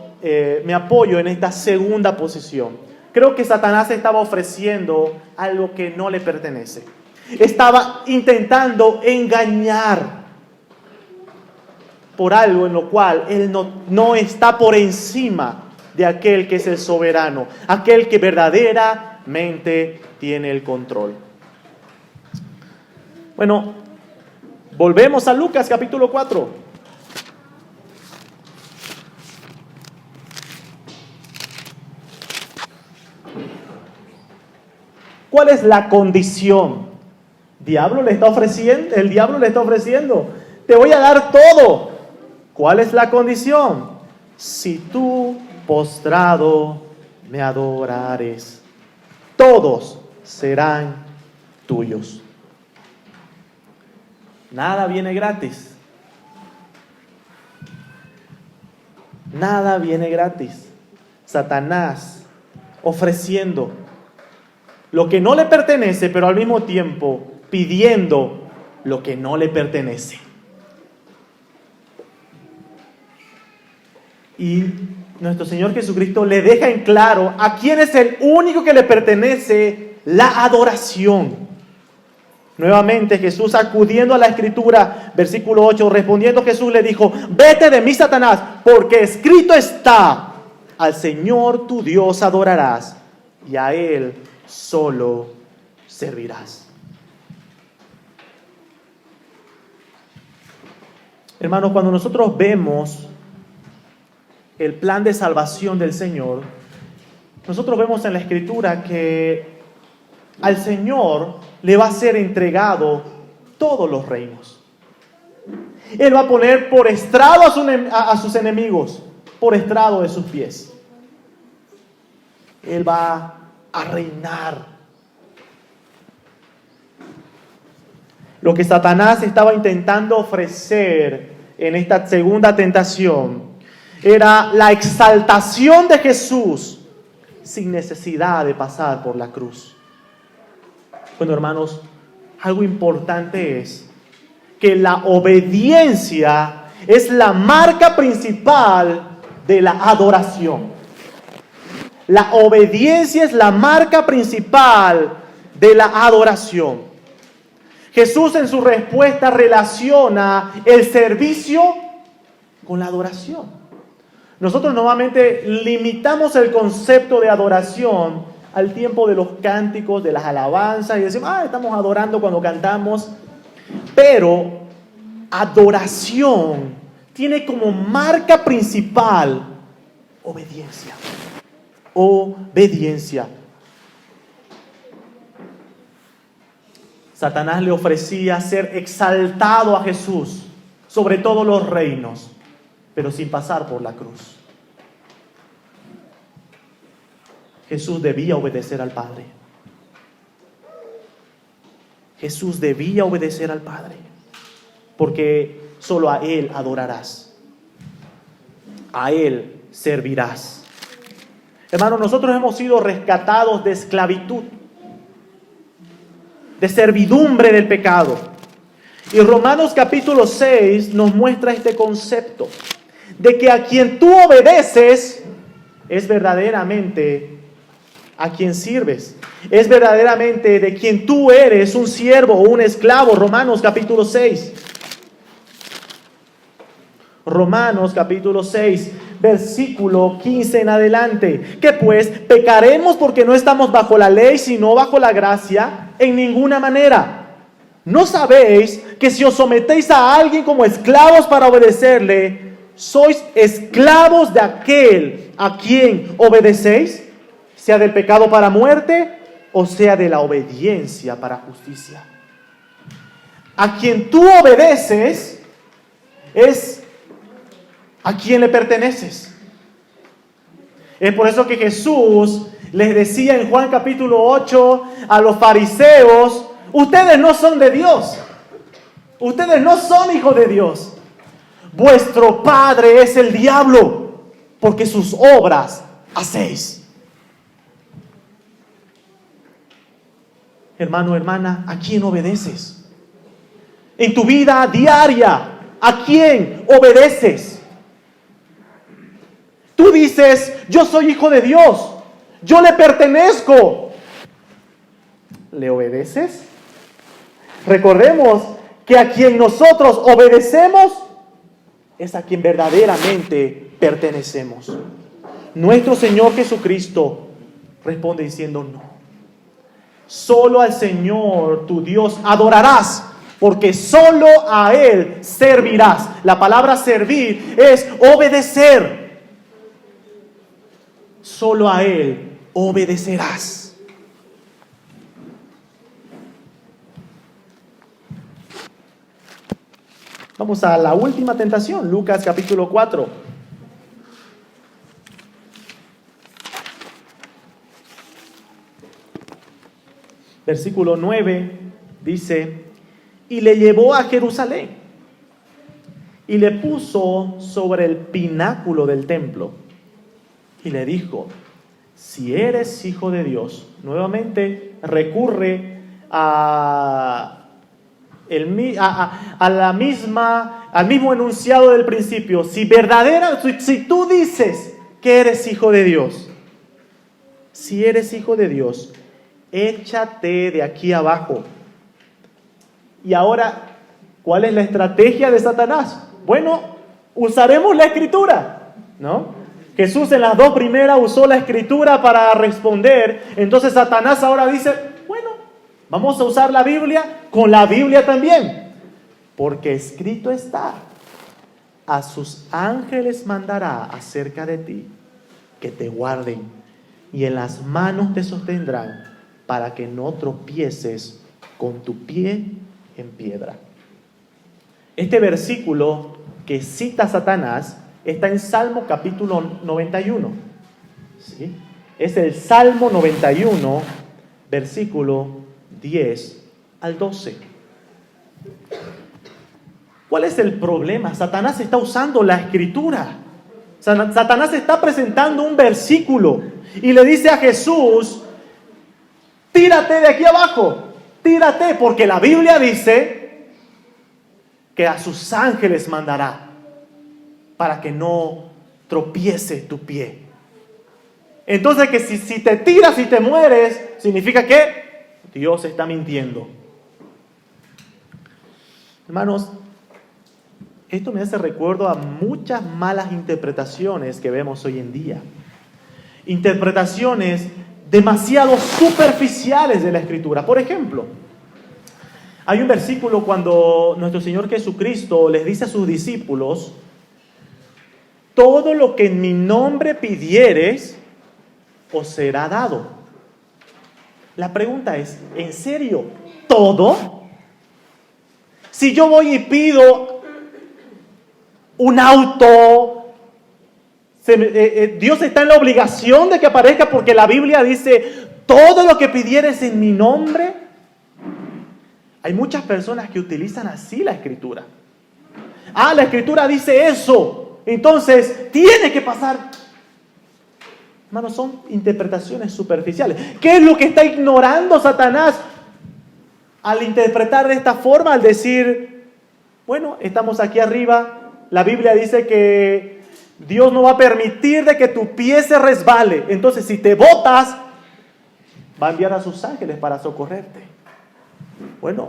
me apoyo en esta segunda posición. Creo que Satanás estaba ofreciendo algo que no le pertenece. Estaba intentando engañar por algo en lo cual él no está por encima de aquel que es el soberano, aquel que verdaderamente tiene el control. Bueno, volvemos a Lucas capítulo 4. ¿Cuál es la condición? El diablo le está ofreciendo, te voy a dar todo. ¿Cuál es la condición? Si tú postrado me adorares, todos serán tuyos. Nada viene gratis. Nada viene gratis. Satanás ofreciendo lo que no le pertenece, pero al mismo tiempo pidiendo lo que no le pertenece. Y nuestro Señor Jesucristo le deja en claro a quién es el único que le pertenece la adoración. Nuevamente Jesús, acudiendo a la Escritura, versículo 8, respondiendo Jesús le dijo, vete de mí, Satanás, porque escrito está, al Señor tu Dios adorarás y a Él solo servirás. Hermanos, cuando nosotros vemos el plan de salvación del Señor, nosotros vemos en la Escritura que al Señor le va a ser entregado todos los reinos. Él va a poner por estrado a sus enemigos, por estrado de sus pies. Él va a reinar. Lo que Satanás estaba intentando ofrecer en esta segunda tentación era la exaltación de Jesús sin necesidad de pasar por la cruz. Bueno, hermanos, algo importante es que la obediencia es la marca principal de la adoración. La obediencia es la marca principal de la adoración. Jesús en su respuesta relaciona el servicio con la adoración. Nosotros normalmente limitamos el concepto de adoración al tiempo de los cánticos, de las alabanzas, y decimos, estamos adorando cuando cantamos. Pero adoración tiene como marca principal obediencia. Obediencia. Satanás le ofrecía ser exaltado a Jesús sobre todos los reinos, pero sin pasar por la cruz. Jesús debía obedecer al Padre. Jesús debía obedecer al Padre, porque solo a Él adorarás, a Él servirás. Hermanos, nosotros hemos sido rescatados de esclavitud, de servidumbre del pecado. Y Romanos capítulo 6 nos muestra este concepto de que a quien tú obedeces es verdaderamente a quien sirves. Es verdaderamente de quien tú eres un siervo o un esclavo. Romanos capítulo 6. Romanos capítulo 6, versículo 15 en adelante. ¿Qué pues? ¿Pecaremos porque no estamos bajo la ley, sino bajo la gracia? En ninguna manera. ¿No sabéis que si os sometéis a alguien como esclavos para obedecerle, sois esclavos de aquel a quien obedecéis? Sea del pecado para muerte o sea de la obediencia para justicia. a quien tú obedeces es a quien le perteneces. Es por eso que Jesús les decía en Juan capítulo 8 a los fariseos: ustedes no son de Dios, ustedes no son hijos de Dios, vuestro padre es el diablo, porque sus obras hacéis. Hermano, hermana, ¿a quién obedeces? En tu vida diaria, ¿a quién obedeces? Tú dices: yo soy hijo de Dios, yo le pertenezco. ¿Le obedeces? Recordemos que a quien nosotros obedecemos es a quien verdaderamente pertenecemos. Nuestro Señor Jesucristo responde diciendo: no. Solo al Señor tu Dios adorarás, porque solo a Él servirás. La palabra servir es obedecer. Solo a Él obedecerás. Vamos a la última tentación, Lucas capítulo 4. Versículo 9 dice: y le llevó a Jerusalén y le puso sobre el pináculo del templo y le dijo: si eres hijo de Dios. Nuevamente recurre al mismo enunciado del principio. Si tú dices que eres hijo de Dios, si eres hijo de Dios, échate de aquí abajo. Y ahora, ¿cuál es la estrategia de Satanás? Bueno, usaremos la Escritura, ¿no? Jesús en las dos primeras usó la Escritura para responder. Entonces Satanás ahora dice: bueno, vamos a usar la Biblia con la Biblia también. Porque escrito está: a sus ángeles mandará acerca de ti, que te guarden, y en las manos te sostendrán, para que no tropieces con tu pie en piedra. Este versículo que cita Satanás está en Salmo capítulo 91. ¿Sí? Es el Salmo 91, versículo 10 al 12. ¿Cuál es el problema? Satanás está usando la Escritura. Satanás está presentando un versículo y le dice a Jesús: tírate de aquí abajo, tírate, porque la Biblia dice que a sus ángeles mandará para que no tropiece tu pie. Entonces, que si te tiras y te mueres, significa que Dios está mintiendo. Hermanos, esto me hace recuerdo a muchas malas interpretaciones que vemos hoy en día. Interpretaciones demasiado superficiales de la Escritura. Por ejemplo, hay un versículo cuando nuestro Señor Jesucristo les dice a sus discípulos: todo lo que en mi nombre pidiereis os será dado. La pregunta es: ¿en serio todo? Si yo voy y pido un auto, Dios está en la obligación de que aparezca, porque la Biblia dice: todo lo que pidieres en mi nombre. Hay muchas personas que utilizan así la Escritura. La Escritura dice eso, entonces tiene que pasar. Hermanos, son interpretaciones superficiales. ¿Qué es lo que está ignorando Satanás al interpretar de esta forma? Al decir: bueno, estamos aquí arriba, la Biblia dice que Dios no va a permitir de que tu pie se resbale. Entonces, si te botas, va a enviar a sus ángeles para socorrerte. Bueno,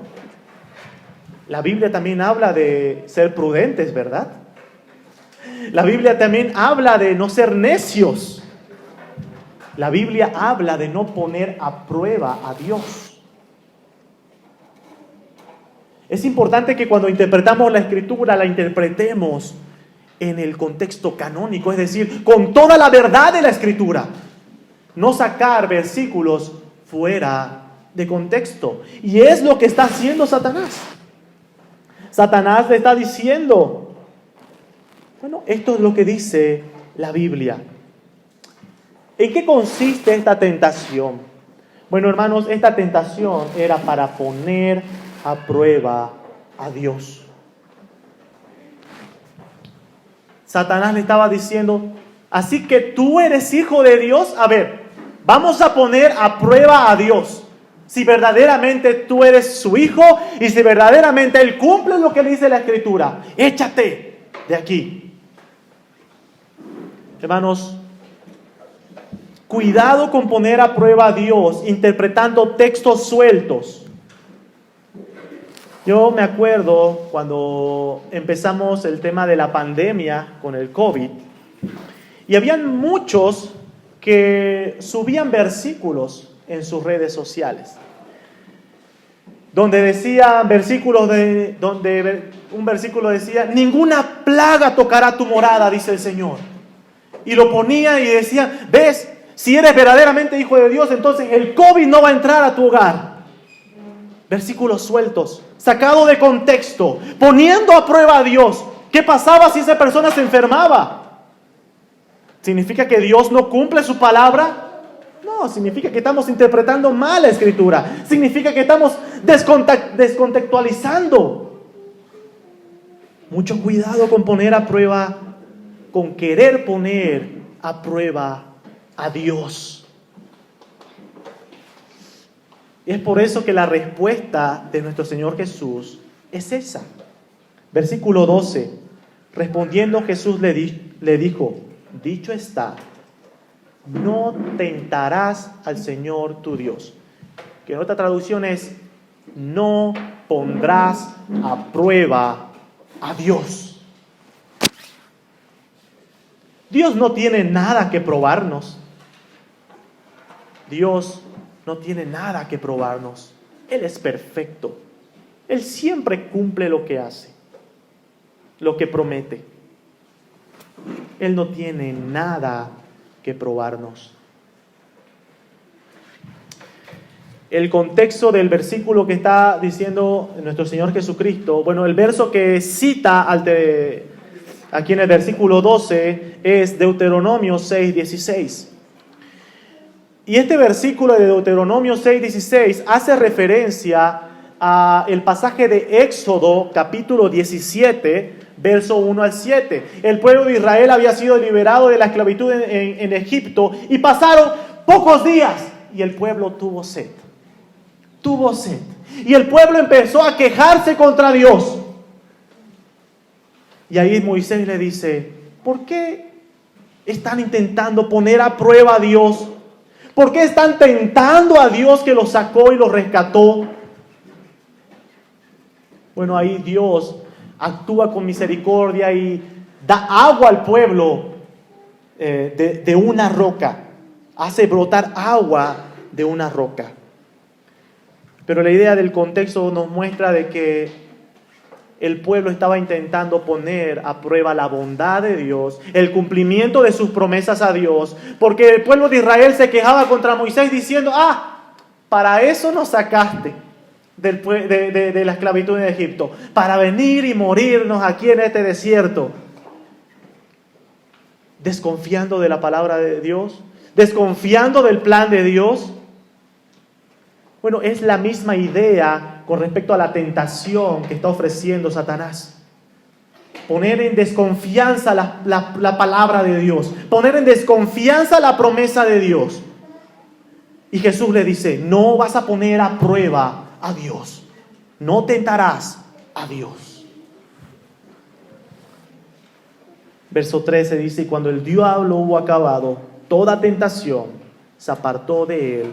la Biblia también habla de ser prudentes, ¿verdad? La Biblia también habla de no ser necios. La Biblia habla de no poner a prueba a Dios. Es importante que cuando interpretamos la Escritura, la interpretemos en el contexto canónico, es decir, con toda la verdad de la Escritura. No sacar versículos fuera de contexto. Y es lo que está haciendo Satanás. Satanás le está diciendo? Bueno, esto es lo que dice la Biblia. ¿En qué consiste esta tentación? Bueno, hermanos, esta tentación era para poner a prueba a Dios. Satanás le estaba diciendo, así que tú eres hijo de Dios. A ver, vamos a poner a prueba a Dios. Si verdaderamente tú eres su hijo y si verdaderamente Él cumple lo que dice la Escritura, échate de aquí. Hermanos, cuidado con poner a prueba a Dios interpretando textos sueltos. Yo me acuerdo cuando empezamos el tema de la pandemia con el COVID, y habían muchos que subían versículos en sus redes sociales, donde decía donde un versículo decía, ninguna plaga tocará tu morada, dice el Señor. Y lo ponía y decía, ves, si eres verdaderamente hijo de Dios, entonces el COVID no va a entrar a tu hogar. Versículos sueltos, sacados de contexto, poniendo a prueba a Dios. ¿Qué pasaba si esa persona se enfermaba? ¿Significa que Dios no cumple su palabra? No, significa que estamos interpretando mal la Escritura. Significa que estamos descontextualizando. Mucho cuidado con poner a prueba, con querer poner a prueba a Dios. Y es por eso que la respuesta de nuestro Señor Jesús es esa. Versículo 12. Respondiendo Jesús le dijo, dicho está, no tentarás al Señor tu Dios. Que en otra traducción es, no pondrás a prueba a Dios. Dios no tiene nada que probarnos. Dios no tiene nada que probarnos. Él es perfecto. Él siempre cumple lo que hace, lo que promete. Él no tiene nada que probarnos. El contexto del versículo que está diciendo nuestro Señor Jesucristo, bueno, el verso que cita aquí en el versículo 12 es Deuteronomio 6:16. Y este versículo de Deuteronomio 6:16 hace referencia al pasaje de Éxodo capítulo 17, verso 1 al 7. El pueblo de Israel había sido liberado de la esclavitud en Egipto y pasaron pocos días y el pueblo tuvo sed. Tuvo sed. Y el pueblo empezó a quejarse contra Dios. Y ahí Moisés le dice, ¿por qué están intentando poner a prueba a Dios? ¿Por qué están tentando a Dios que los sacó y los rescató? Bueno, ahí Dios actúa con misericordia y da agua al pueblo de una roca. Hace brotar agua de una roca. Pero la idea del contexto nos muestra de que el pueblo estaba intentando poner a prueba la bondad de Dios, el cumplimiento de sus promesas a Dios, porque el pueblo de Israel se quejaba contra Moisés diciendo, para eso nos sacaste de la esclavitud en Egipto, para venir y morirnos aquí en este desierto. Desconfiando de la palabra de Dios, desconfiando del plan de Dios. Bueno, es la misma idea con respecto a la tentación que está ofreciendo Satanás. Poner en desconfianza la palabra de Dios. Poner en desconfianza la promesa de Dios. Y Jesús le dice, no vas a poner a prueba a Dios. No tentarás a Dios. Verso 13 dice, y cuando el diablo hubo acabado toda tentación, se apartó de él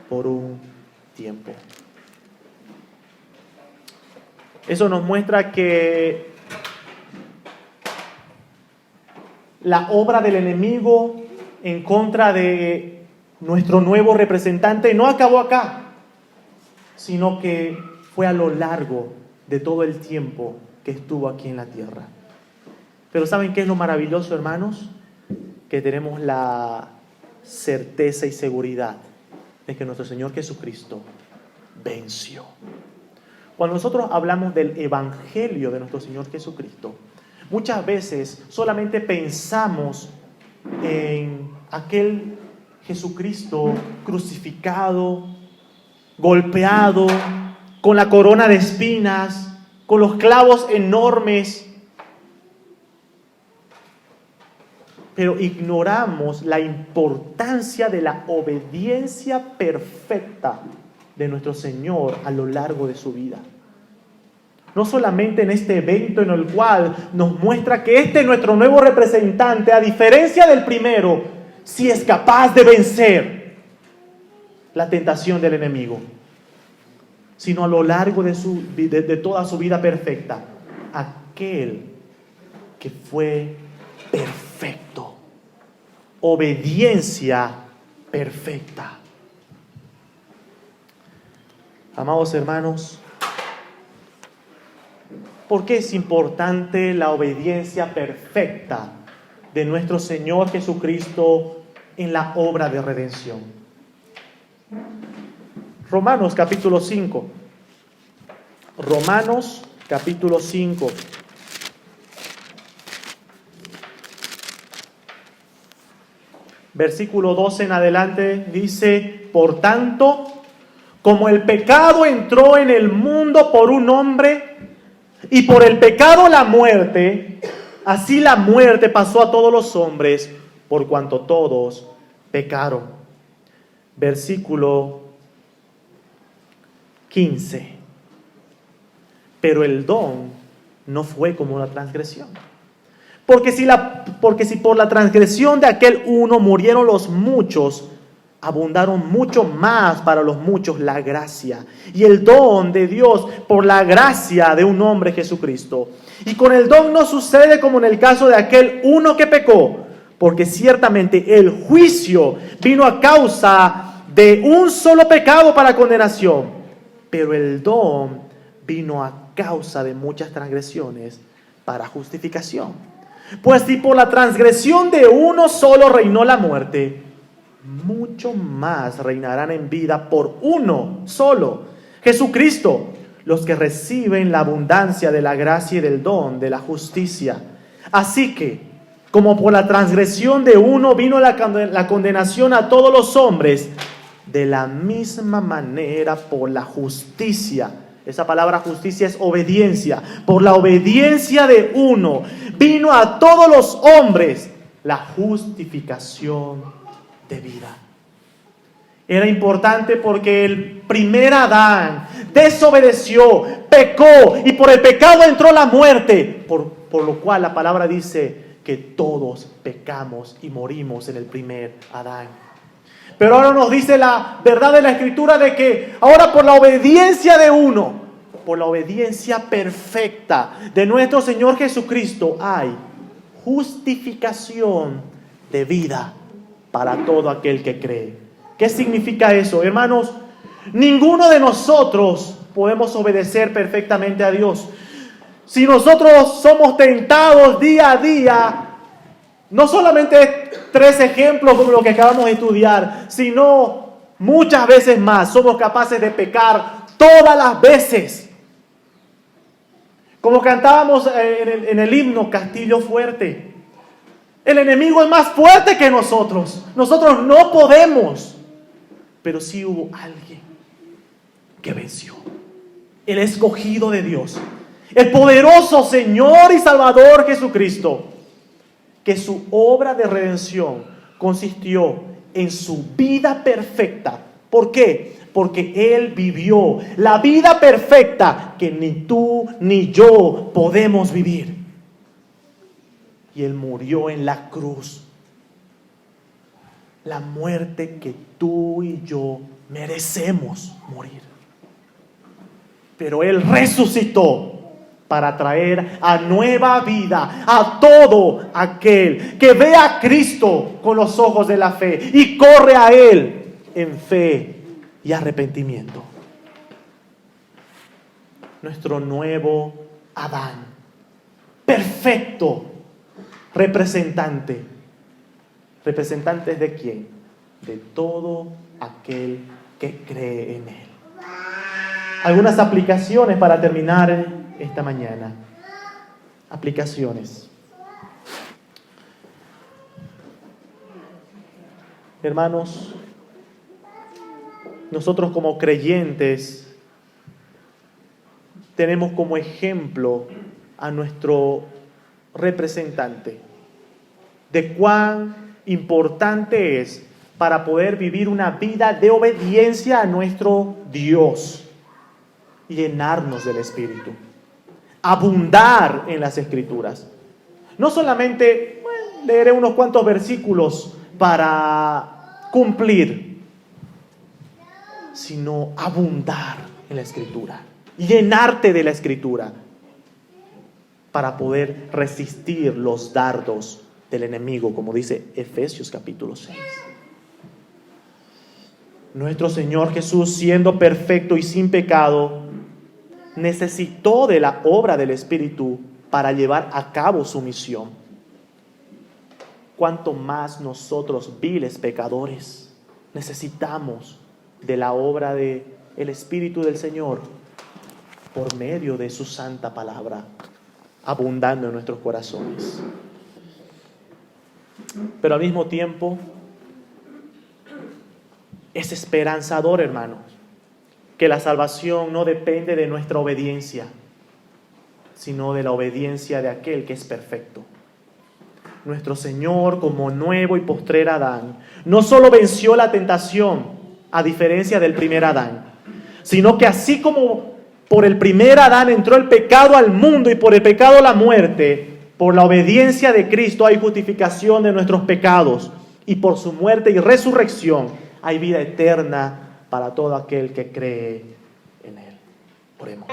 por un tiempo. Eso nos muestra que la obra del enemigo en contra de nuestro nuevo representante no acabó acá, sino que fue a lo largo de todo el tiempo que estuvo aquí en la tierra. Pero ¿saben qué es lo maravilloso, hermanos? Que tenemos la certeza y seguridad de que nuestro Señor Jesucristo venció. Cuando nosotros hablamos del Evangelio de nuestro Señor Jesucristo, muchas veces solamente pensamos en aquel Jesucristo crucificado, golpeado, con la corona de espinas, con los clavos enormes, pero ignoramos la importancia de la obediencia perfecta de nuestro Señor a lo largo de su vida. No solamente en este evento en el cual nos muestra que este nuestro nuevo representante, a diferencia del primero, sí es capaz de vencer la tentación del enemigo, sino a lo largo de toda su vida perfecta, aquel que fue perfecto, obediencia perfecta. Amados hermanos, ¿por qué es importante la obediencia perfecta de nuestro Señor Jesucristo en la obra de redención? Romanos capítulo 5. Romanos capítulo 5. Versículo 12 en adelante dice: por tanto, como el pecado entró en el mundo por un hombre, y por el pecado la muerte, así la muerte pasó a todos los hombres, por cuanto todos pecaron. Versículo 15. Pero el don no fue como la transgresión. Porque si por la transgresión de aquel uno murieron los muchos, abundaron mucho más para los muchos la gracia y el don de Dios por la gracia de un hombre Jesucristo. Y con el don no sucede como en el caso de aquel uno que pecó, porque ciertamente el juicio vino a causa de un solo pecado para condenación, pero el don vino a causa de muchas transgresiones para justificación. Pues si por la transgresión de uno solo reinó la muerte, mucho más reinarán en vida por uno solo, Jesucristo, los que reciben la abundancia de la gracia y del don de la justicia. Así que, como por la transgresión de uno vino la condenación a todos los hombres, de la misma manera por la justicia, esa palabra justicia es obediencia, por la obediencia de uno vino a todos los hombres la justificación de vida. Era importante porque el primer Adán desobedeció, pecó, y por el pecado entró la muerte, por lo cual la palabra dice que todos pecamos y morimos en el primer Adán. Pero ahora nos dice la verdad de la Escritura de que ahora por la obediencia de uno, por la obediencia perfecta de nuestro Señor Jesucristo, hay justificación de vida para todo aquel que cree. ¿Qué significa eso? Hermanos, ninguno de nosotros podemos obedecer perfectamente a Dios. Si nosotros somos tentados día a día, no solamente 3 ejemplos como lo que acabamos de estudiar, sino muchas veces más, somos capaces de pecar todas las veces. Como cantábamos en el himno Castillo Fuerte, el enemigo es más fuerte que nosotros. Nosotros no podemos. Pero sí hubo alguien que venció. El escogido de Dios. El poderoso Señor y Salvador Jesucristo. Que su obra de redención consistió en su vida perfecta. ¿Por qué? Porque Él vivió la vida perfecta que ni tú ni yo podemos vivir. Y Él murió en la cruz. La muerte que tú y yo merecemos morir. Pero Él resucitó para traer a nueva vida a todo aquel que ve a Cristo con los ojos de la fe y corre a Él en fe y arrepentimiento. Nuestro nuevo Adán, perfecto representante. ¿Representantes de quién? De todo aquel que cree en Él. Algunas aplicaciones para terminar esta mañana. Aplicaciones. Hermanos, nosotros como creyentes tenemos como ejemplo a nuestro representante de cuán importante es para poder vivir una vida de obediencia a nuestro Dios, llenarnos del Espíritu, abundar en las Escrituras. No solamente leeré unos cuantos versículos para cumplir, sino abundar en la Escritura, llenarte de la Escritura para poder resistir los dardos del enemigo, como dice Efesios capítulo 6. Nuestro Señor Jesús, siendo perfecto y sin pecado, necesitó de la obra del Espíritu para llevar a cabo su misión. Cuanto más nosotros, viles pecadores, necesitamos de la obra del Espíritu del Señor por medio de su santa palabra, abundando en nuestros corazones. Pero al mismo tiempo, es esperanzador, hermanos, que la salvación no depende de nuestra obediencia, sino de la obediencia de aquel que es perfecto. Nuestro Señor, como nuevo y postrer Adán, no solo venció la tentación, a diferencia del primer Adán, sino que así como por el primer Adán entró el pecado al mundo y por el pecado la muerte, por la obediencia de Cristo hay justificación de nuestros pecados, y por su muerte y resurrección hay vida eterna para todo aquel que cree en Él. Oremos.